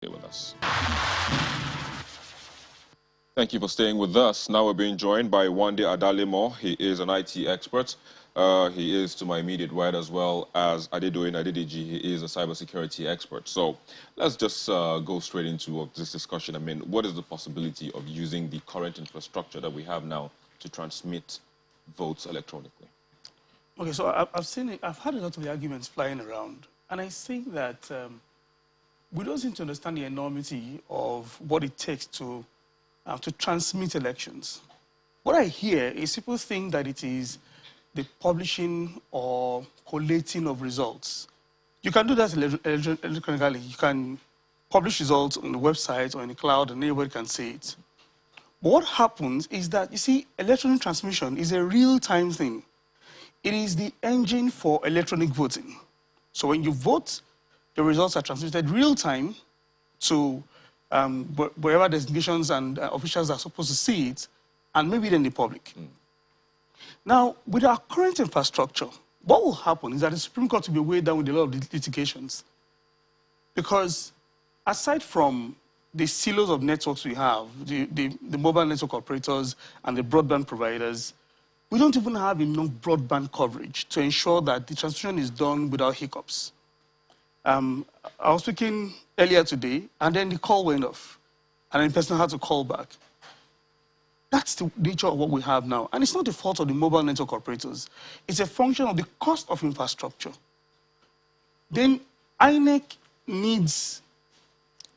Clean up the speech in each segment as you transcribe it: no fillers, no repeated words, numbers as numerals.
Stay with us. Thank you for staying with us. Now we're being joined by Wande Adalemo. He is an IT expert. He is to my immediate right, as well as Adedoyin Adedeji. He is a cybersecurity expert. So let's just go straight into this discussion. I mean, what is the possibility of using the current infrastructure that we have now to transmit votes electronically? Okay, so I've seen it. I've had a lot of the arguments flying around, and I think that we don't seem to understand the enormity of what it takes to transmit elections. What I hear is people think that it is the publishing or collating of results. You can do that electronically. You can publish results on the website or in the cloud, and anybody can see it. But what happens is that, you see, electronic transmission is a real-time thing. It is the engine for electronic voting. So when you vote, the results are transmitted real-time to wherever designations and officials are supposed to see it, and maybe then the public. Now, with our current infrastructure, what will happen is that the Supreme Court will be weighed down with a lot of litigations. Because aside from the silos of networks we have, the mobile network operators and the broadband providers, we don't even have enough broadband coverage to ensure that the transmission is done without hiccups. I was speaking earlier today, and then the call went off, and then the person had to call back. That's the nature of what we have now. And it's not the fault of the mobile network operators. It's a function of the cost of infrastructure. Then INEC needs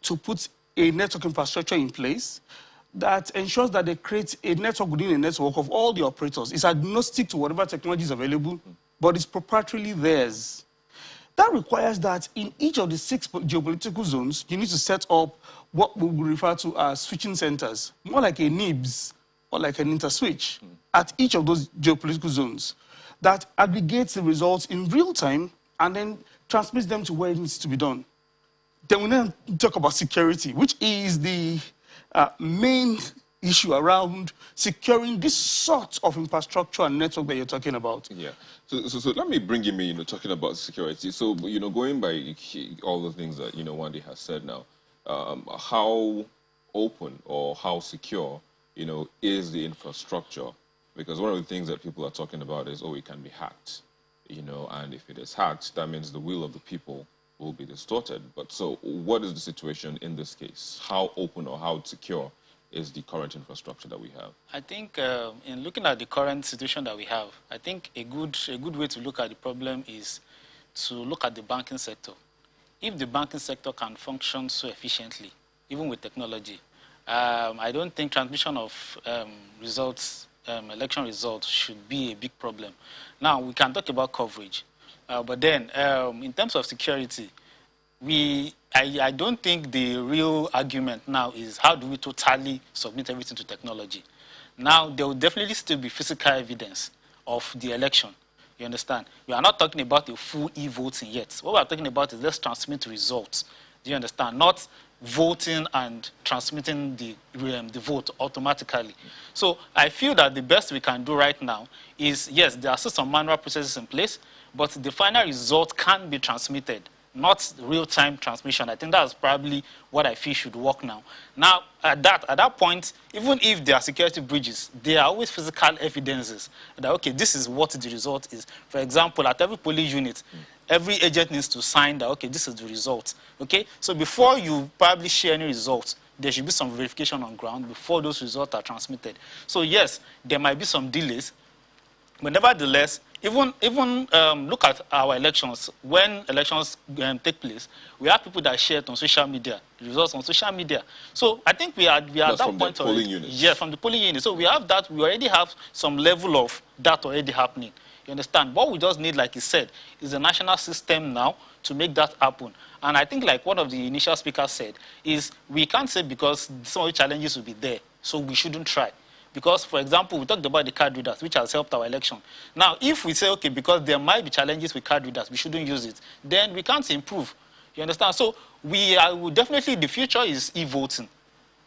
to put a network infrastructure in place that ensures that they create a network within a network of all the operators. It's agnostic to whatever technology is available, but it's proprietarily theirs. That requires that in each of the 6 geopolitical zones, you need to set up what we will refer to as switching centers, more like a NIBS or like an interswitch at each of those geopolitical zones that aggregates the results in real time and then transmits them to where it needs to be done. Then we then talk about security, which is the main issue around securing this sort of infrastructure and network that you're talking about. Yeah. So let me bring you in, talking about security. So, going by all the things that, Wande has said now, how open or how secure, is the infrastructure? Because one of the things that people are talking about is, oh, it can be hacked, and if it is hacked, that means the will of the people will be distorted. But so what is the situation in this case? How open or how secure is the current infrastructure that we have? I think in looking at the current situation that we have, I think a good way to look at the problem is to look at the banking sector. If the banking sector can function so efficiently, even with technology, I don't think transmission of results, election results, should be a big problem. Now, we can talk about coverage, but then in terms of security, I don't think the real argument now is how do we totally submit everything to technology. Now, there will definitely still be physical evidence of the election. You understand? We are not talking about a full e-voting yet. What we are talking about is let's transmit results. Do you understand? Not voting and transmitting the vote automatically. So I feel that the best we can do right now is, yes, there are still some manual processes in place, but the final result can be transmitted, not real-time transmission. I think that's probably what I feel should work now. Now, at that point, even if there are security breaches, there are always physical evidences that, okay, this is what the result is. For example, at every polling unit, every agent needs to sign that, okay, this is the result. Okay? So before you probably share any results, there should be some verification on ground before those results are transmitted. So yes, there might be some delays, but nevertheless, even look at our elections. When elections take place, we have people that share it on social media, results on social media. So I think we are at that point already. Yeah, from the polling unit. So we have that. We already have some level of that already happening. You understand? What we just need, like you said, is a national system now to make that happen. And I think, like one of the initial speakers said, is we can't say because some of the challenges will be there, so we shouldn't try. Because, for example, we talked about the card readers, which has helped our election. Now, if we say, okay, because there might be challenges with card readers, we shouldn't use it, then we can't improve. You understand? So we definitely, the future is e-voting.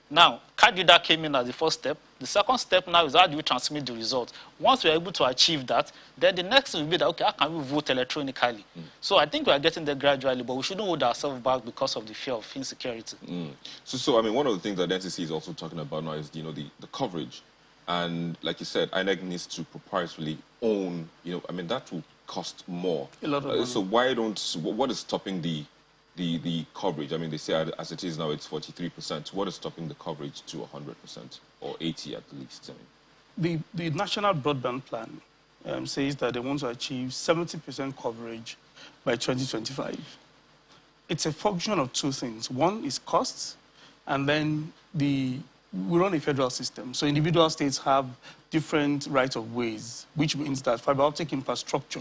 Now, card reader came in as the first step. The second step now is how do we transmit the result? Once we're able to achieve that, then the next thing will be that, okay, how can we vote electronically? So I think we are getting there gradually, but we shouldn't hold ourselves back because of the fear of insecurity. So I mean, one of the things that the NCC is also talking about now is, the coverage. And like you said, INEC needs to proprietarily own, I mean, that will cost more. A lot of money. So what is stopping the coverage? I mean, they say as it is now, it's 43%. What is stopping the coverage to 100% or 80 at least? I mean, The National Broadband Plan says that they want to achieve 70% coverage by 2025. It's a function of two things. One is costs, and then we run a federal system. So individual states have different right-of-ways, which means that fiber optic infrastructure,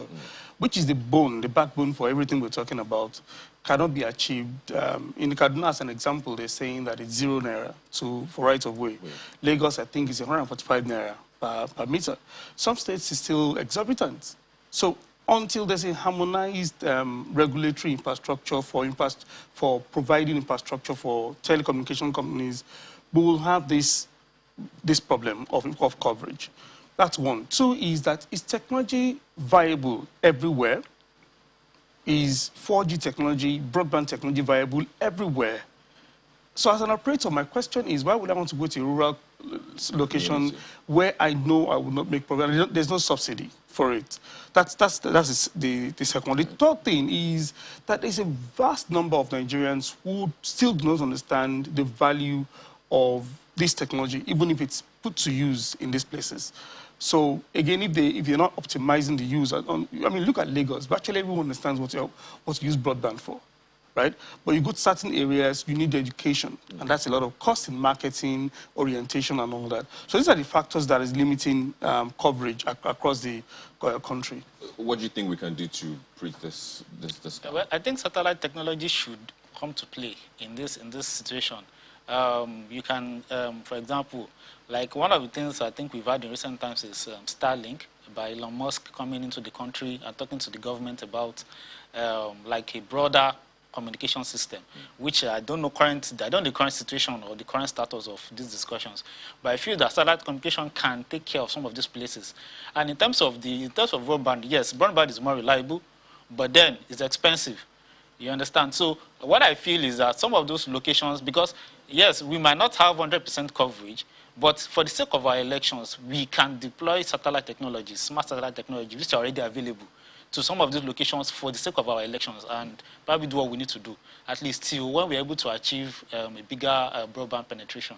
which is the backbone for everything we're talking about, cannot be achieved. In Kaduna, as an example, they're saying that it's 0 naira for right-of-way. Lagos, I think, is 145 naira per meter. Some states is still exorbitant. So until there's a harmonized regulatory infrastructure for providing infrastructure for telecommunication companies, we will have this problem of coverage. That's one. Two is that is technology viable everywhere? Is 4G technology, broadband technology viable everywhere? So as an operator, my question is, why would I want to go to a rural location where I know I will not make progress? There's no subsidy for it. That's the second one. The third thing is that there's a vast number of Nigerians who still do not understand the value of this technology, even if it's put to use in these places. So again, if you're not optimizing the use, I mean, look at Lagos. Virtually everyone understands what to use broadband for, right? But you go to certain areas, you need education, and that's a lot of cost in marketing, orientation, and all that. So these are the factors that is limiting coverage across the country. what do you think we can do to bridge this gap? Well, I think satellite technology should come to play in this situation. You can, for example, like one of the things I think we've had in recent times is Starlink by Elon Musk coming into the country and talking to the government about like a broader communication system, which I don't know the current situation or the current status of these discussions, but I feel that satellite communication can take care of some of these places. And in terms of broadband, yes, broadband is more reliable, but then it's expensive. You understand? So what I feel is that some of those locations, because yes, we might not have 100% coverage, but for the sake of our elections, we can deploy satellite technology, smart satellite technology, which are already available to some of these locations for the sake of our elections, and probably do what we need to do, at least till when we're able to achieve a bigger broadband penetration.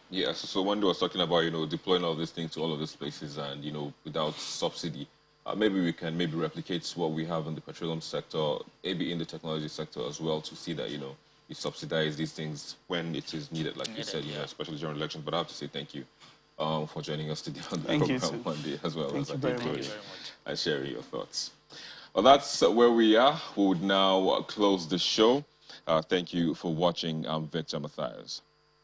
Yes, so Wendy was talking about, deploying all these things to all of these places and, without subsidy. Maybe we can replicate what we have in the petroleum sector, maybe in the technology sector as well, to see that, you subsidize these things when it is needed, like you said, especially during elections. But I have to say thank you for joining us today on the program Monday, as well as and sharing your thoughts. Well, that's where we are. We would now close the show. Thank you for watching. I'm Victor Matthias.